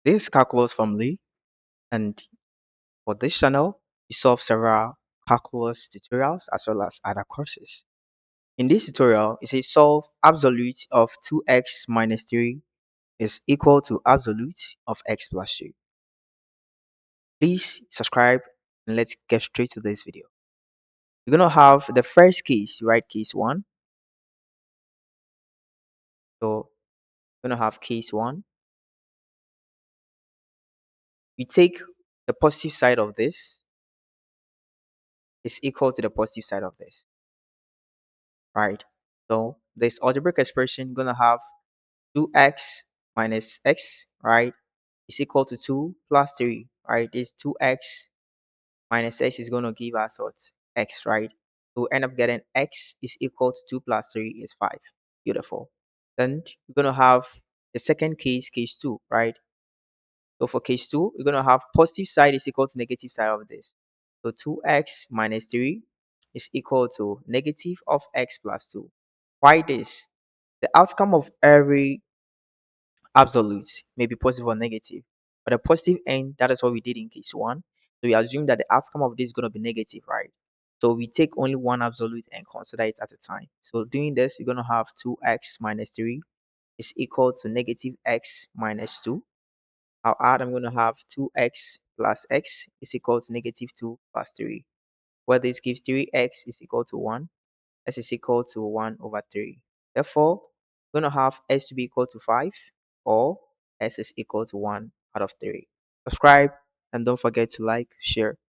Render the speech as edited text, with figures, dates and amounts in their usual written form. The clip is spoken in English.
This is Calculus from Lee, and for this channel, we solve several calculus tutorials as well as other courses. In this tutorial, it says solve absolute of 2x minus 3 is equal to absolute of x plus 2. Please subscribe and let's get straight to this video. We're going to have the first case, you write case 1. So we're going to have case 1. You take the positive side of this is equal to the positive side of this, right? So this algebraic expression going to have 2x minus x, right, is equal to 2 plus 3, right? This 2x minus x is going to give us what? X, right? So we end up getting x is equal to 2 plus 3 is 5. Beautiful. Then we're going to have the second case, case 2, right? So for case 2, we're going to have positive side is equal to negative side of this. So 2x minus 3 is equal to negative of x plus 2. Why this? The outcome of every absolute may be positive or negative, but a positive end, that is what we did in case 1. So we assume that the outcome of this is going to be negative, right? So we take only one absolute and consider it at a time. So doing this, you're going to have 2x minus 3 is equal to negative x minus 2. I'll add, I'm going to have 2x plus x is equal to negative 2 plus 3, where this gives 3x is equal to 1, s is equal to 1 over 3. Therefore, we're going to have s to be equal to 5, or s is equal to 1 out of 3. Subscribe and don't forget to like, share.